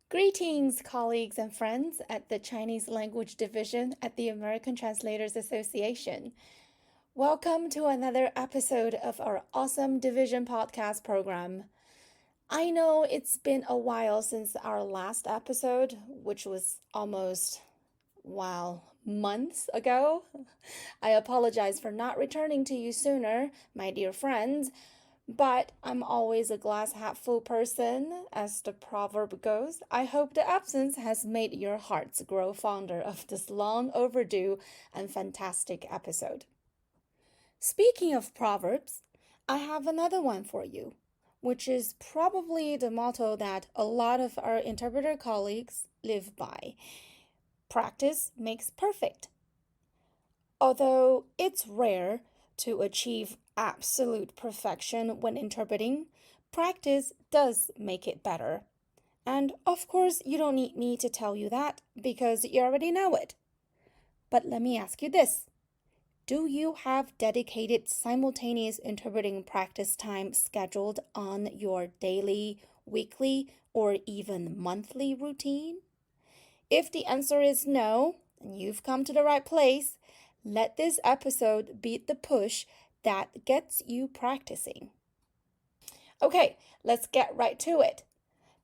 Greetings, colleagues and friends at the Chinese Language Division at the American Translators Association. Welcome to another episode of our awesome Division podcast program. I know it's been a while since our last episode, which was almost, wow, months ago. I apologize for not returning to you sooner, my dear friends. But I'm always a glass half full person, as the proverb goes. I hope the absence has made your hearts grow fonder of this long overdue and fantastic episode. Speaking of proverbs, I have another one for you, which is probably the motto that a lot of our interpreter colleagues live by. Practice makes perfect. Although it's rare to achieve absolute perfection when interpreting, practice does make it better. And of course, you don't need me to tell you that because you already know it. But let me ask you this. Do you have dedicated simultaneous interpreting practice time scheduled on your daily, weekly, or even monthly routine? If the answer is no, then you've come to the right place. Let this episode be the push that gets you practicing. Okay, let's get right to it.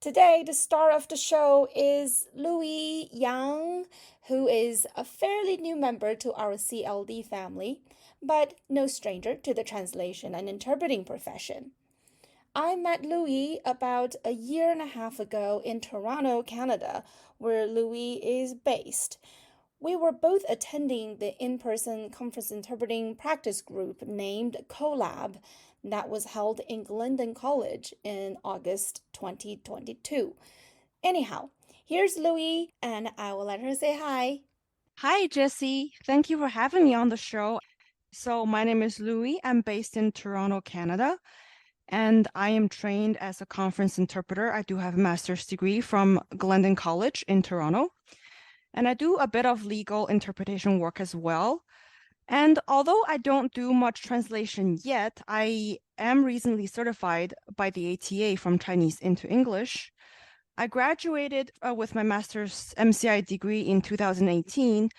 Today, the star of the show is Luyi Yang, who is a fairly new member to our CLD family, but no stranger to the translation and interpreting profession. I met Luyi about a year and a half ago in Toronto, Canada, where Luyi is based. We were both attending the in-person conference interpreting practice group named CoLab that was held in Glendon College in August 2022. Anyhow, here's Luyi, and I will let her say hi. Hi, Jessie. Thank you for having me on the show. So, my name is Louis. I'm based in Toronto, Canada, and I am trained as a conference interpreter. I do have a master's degree from Glendon College in Toronto, and I do a bit of legal interpretation work as well. And although I don't do much translation yet, I am recently certified by the ATA from Chinese into English. I graduated with my master's MCI degree in 2018.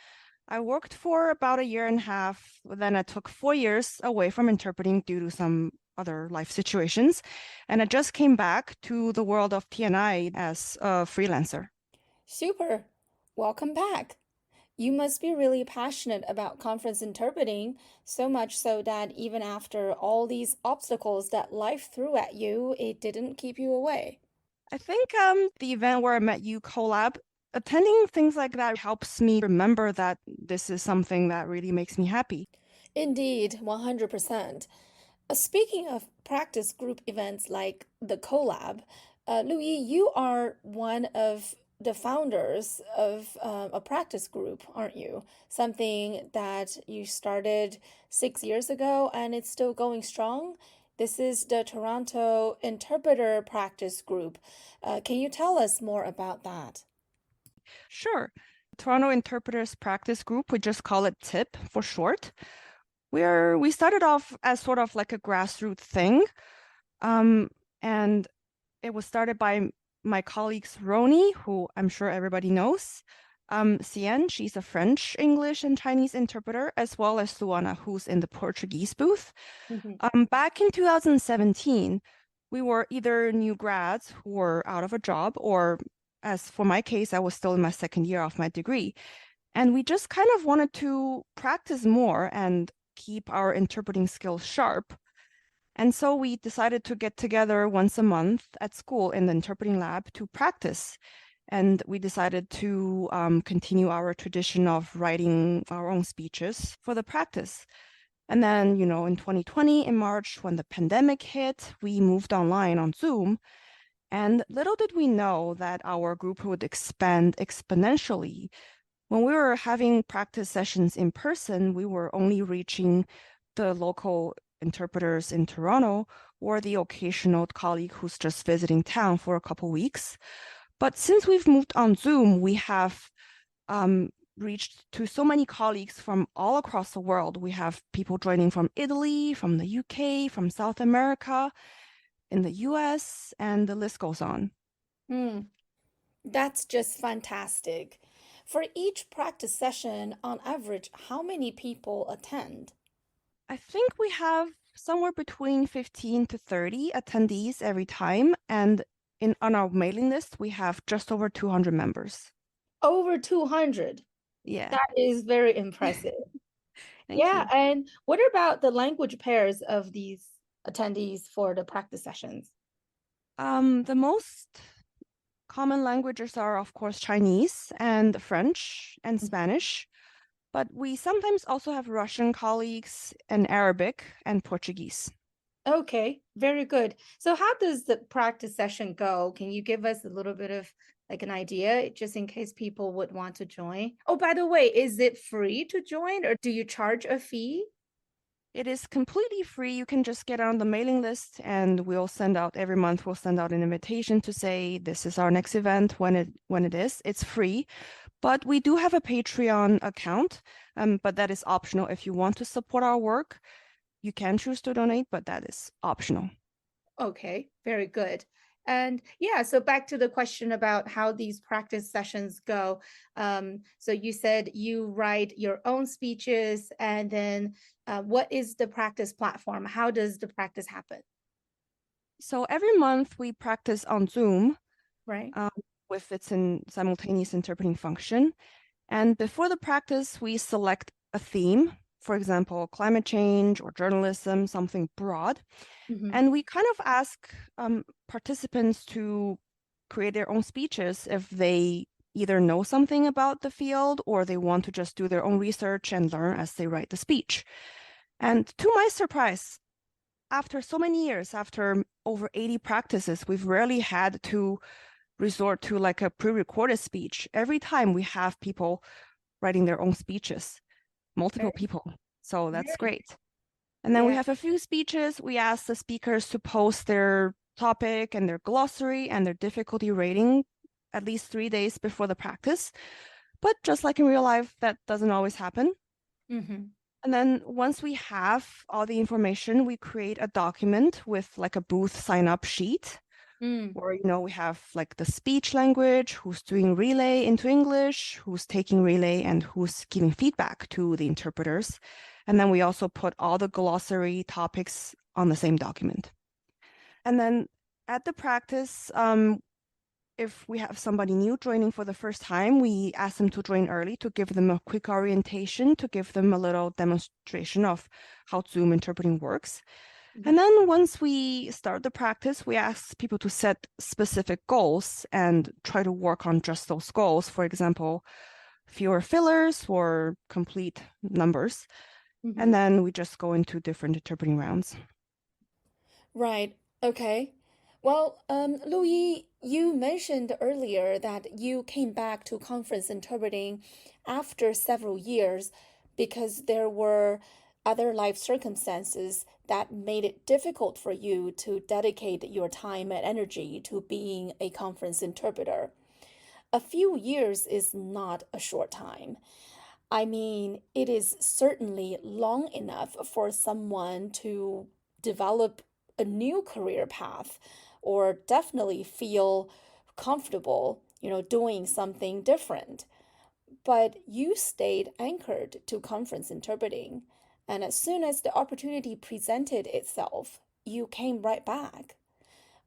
I worked for about a year and a half. Then I took 4 years away from interpreting due to some other life situations. And I just came back to the world of TNI as a freelancer. Super. Welcome back. You must be really passionate about conference interpreting, so much so that even after all these obstacles that life threw at you, it didn't keep you away. I think the event where I met you, Collab, attending things like that helps me remember that this is something that really makes me happy. Indeed, 100%. Speaking of practice group events like the collab, Louis, you are one of the founders of a practice group, aren't you? Something that you started 6 years ago and it's still going strong. This is the Toronto Interpreter Practice Group. Can you tell us more about that? Sure. Toronto Interpreters Practice Group, we just call it TIP for short. We started off as sort of like a grassroots thing, and it was started by my colleagues Roni, who I'm sure everybody knows, Cien, she's a French, English, and Chinese interpreter, as well as Luana, who's in the Portuguese booth. Mhm. Back in 2017, we were either new grads who were out of a job, or as for my case, I was still in my second year of my degree. And we just kind of wanted to practice more and keep our interpreting skills sharp. And so we decided to get together once a month at school in the interpreting lab to practice. And we decided to continue our tradition of writing our own speeches for the practice. And then, in 2020, in March, when the pandemic hit, we moved online on Zoom. And little did we know that our group would expand exponentially. When we were having practice sessions in person, we were only reaching the local interpreters in Toronto or the occasional colleague who's just visiting town for a couple weeks. But since we've moved on Zoom, we have reached to so many colleagues from all across the world. We have people joining from Italy, from the UK, from South America, in the US, and the list goes on. Hmm. That's just fantastic. For each practice session, on average, how many people attend? I think we have somewhere between 15 to 30 attendees every time, and on our mailing list, we have just over 200 members. Over 200. Yeah, That is very impressive. thank Yeah, you. and what about the language pairs of these attendees for the practice sessions? The most common languages are, of course, Chinese and French and Spanish, but we sometimes also have Russian colleagues and Arabic and Portuguese. Okay, very good. So how does the practice session go? Can you give us a little bit of like an idea just in case people would want to join? Oh, by the way, is it free to join or do you charge a fee? It is completely free. You can just get on the mailing list and we'll send out every month, we'll send out an invitation to say this is our next event when it is. It's free, but we do have a Patreon account, but that is optional. If you want to support our work, you can choose to donate, but that is optional. Okay, very good. And yeah, so back to the question about how these practice sessions go. So you said you write your own speeches, and then what is the practice platform? How does the practice happen? So every month we practice on Zoom Right? um, with its simultaneous interpreting function. And before the practice, we select a theme, for example, climate change or journalism, something broad. Mm-hmm. And we kind of ask participants to create their own speeches if they either know something about the field or they want to just do their own research and learn as they write the speech. And to my surprise, after so many years, after over 80 practices, we've rarely had to resort to like a pre-recorded speech. Every time we have people writing their own speeches, multiple Very, people. So that's very, great. And then we yeah. have a few speeches. We ask the speakers to post their topic and their glossary and their difficulty rating at least 3 days before the practice. But just like in real life, that doesn't always happen. Mm-hmm. And then once we have all the information, we create a document with like a booth sign up sheet Mm. where, we have like the speech language, who's doing relay into English, who's taking relay, and who's giving feedback to the interpreters. And then we also put all the glossary topics on the same document. And then at the practice, if we have somebody new joining for the first time, we ask them to join early to give them a quick orientation, to give them a little demonstration of how Zoom interpreting works. And then once we start the practice, we ask people to set specific goals and try to work on just those goals. For example, fewer fillers or complete numbers. Mm-hmm. And then we just go into different interpreting rounds. Right. Okay. Well, Luyi, you mentioned earlier that you came back to conference interpreting after several years because there were other life circumstances that made it difficult for you to dedicate your time and energy to being a conference interpreter. A few years is not a short time. I mean, it is certainly long enough for someone to develop a new career path or definitely feel comfortable, doing something different. But you stayed anchored to conference interpreting. And as soon as the opportunity presented itself, you came right back.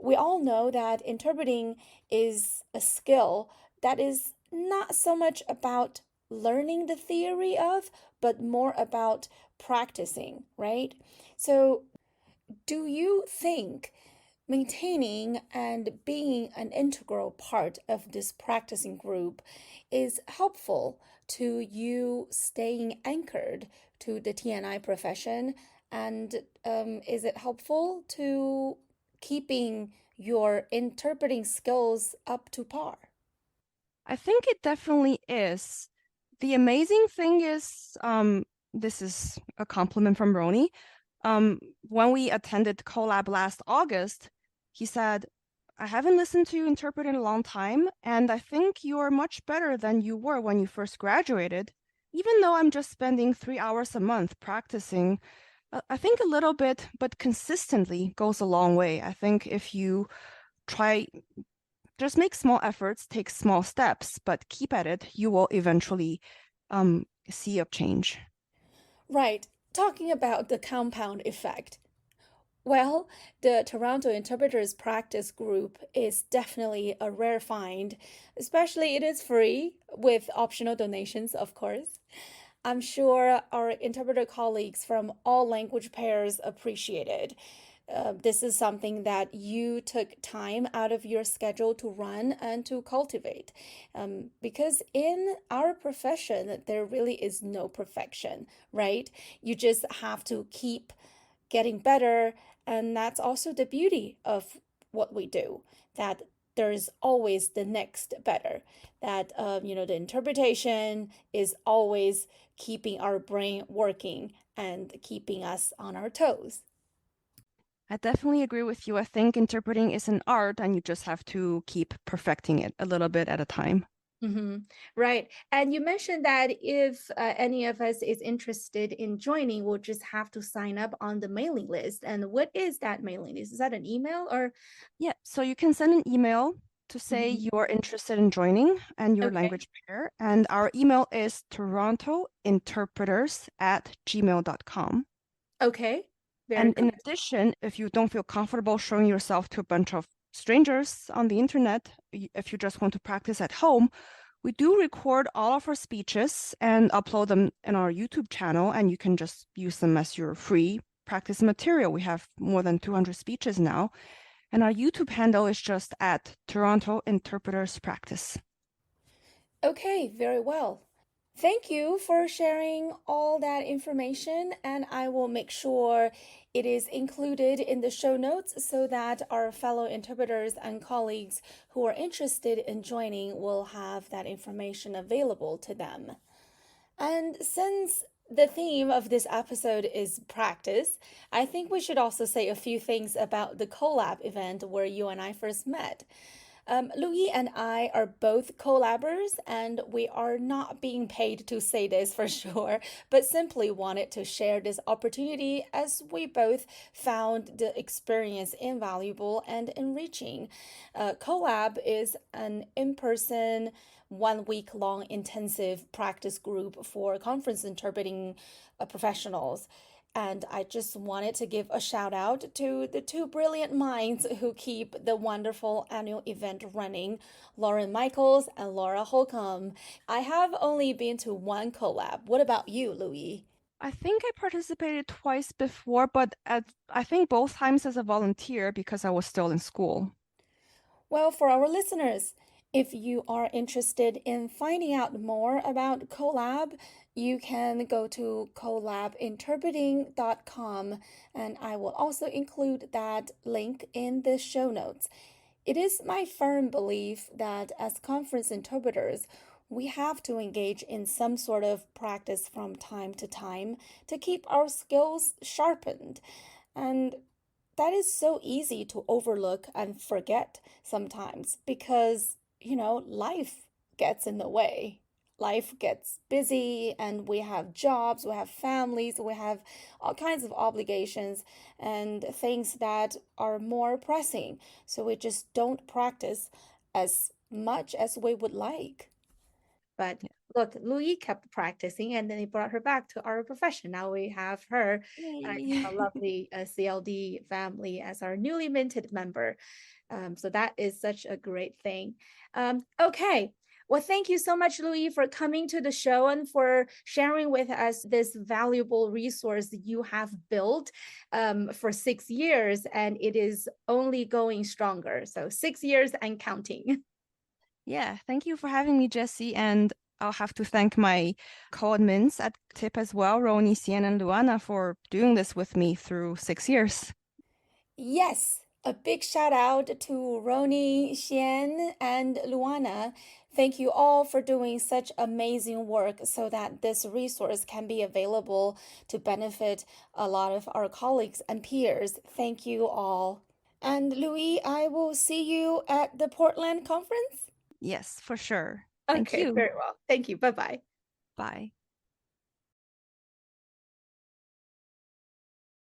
We all know that interpreting is a skill that is not so much about learning the theory of, but more about practicing, right? So, do you think maintaining and being an integral part of this practicing group is helpful to you staying anchored to the TNI profession? And is it helpful to keeping your interpreting skills up to par? I think it definitely is. The amazing thing is, this is a compliment from Roni. When we attended Collab last August, he said, I haven't listened to you interpret in a long time, and I think you are much better than you were when you first graduated. Even though I'm just spending 3 hours a month practicing, I think a little bit, but consistently goes a long way. I think if you try just make small efforts, take small steps, but keep at it. You will eventually see a change. Right. Talking about the compound effect. Well, the Toronto Interpreters Practice Group is definitely a rare find, especially it is free with optional donations, of course. I'm sure our interpreter colleagues from all language pairs appreciate it. This is something that you took time out of your schedule to run and to cultivate. Because in our profession, there really is no perfection, right? You just have to keep getting better. And that's also the beauty of what we do, that there's always the next better, that, the interpretation is always keeping our brain working and keeping us on our toes. I definitely agree with you. I think interpreting is an art and you just have to keep perfecting it a little bit at a time. Mm-hmm. Right. And you mentioned that if any of us is interested in joining, we'll just have to sign up on the mailing list. And what is that mailing list? Is that an email or? Yeah, so you can send an email to say Mhm. you're interested in joining and your Okay. language pair. And our email is torontointerpreters@gmail.com. Okay. Very And in good. addition, if you don't feel comfortable showing yourself to a bunch of strangers on the internet, if you just want to practice at home, we do record all of our speeches and upload them in our YouTube channel, and you can just use them as your free practice material. We have more than 200 speeches now, and our YouTube handle is just at Toronto Interpreters Practice. Okay, very well. Thank you for sharing all that information, and I will make sure it is included in the show notes so that our fellow interpreters and colleagues who are interested in joining will have that information available to them. And since the theme of this episode is practice, I think we should also say a few things about the collab event where you and I first met. Luyi and I are both collabers, and we are not being paid to say this for sure, but simply wanted to share this opportunity as we both found the experience invaluable and enriching. Collab is an in person, 1 week long intensive practice group for conference interpreting professionals. And I just wanted to give a shout out to the two brilliant minds who keep the wonderful annual event running, Lauren Michaels and Laura Holcomb. I have only been to one collab. What about you, Louis? I think I participated twice before, but I think both times as a volunteer because I was still in school. Well, for our listeners, if you are interested in finding out more about Colab, you can go to collabinterpreting.com, and I will also include that link in the show notes. It is my firm belief that as conference interpreters, we have to engage in some sort of practice from time to time to keep our skills sharpened. And that is so easy to overlook and forget sometimes because, life gets in the way. Life gets busy, and we have jobs, we have families, we have all kinds of obligations and things that are more pressing. So we just don't practice as much as we would like. But Yeah. look, Louis kept practicing and then he brought her back to our profession. Now we have her and Yay. our lovely CLD family as our newly minted member. So that is such a great thing. Okay. Well, thank you so much, Louis, for coming to the show and for sharing with us this valuable resource you have built for 6 years, and it is only going stronger. So 6 years and counting. Yeah, thank you for having me, Jesse. And I'll have to thank my co-admins at TIP as well, Roni, Cien, and Luana, for doing this with me through 6 years. Yes, a big shout out to Roni, Xian, and Luana. Thank you all for doing such amazing work so that this resource can be available to benefit a lot of our colleagues and peers. Thank you all. And Louis, I will see you at the Portland conference. Yes, for sure. Thank Okay, you. very well. Thank you. Bye bye. Bye.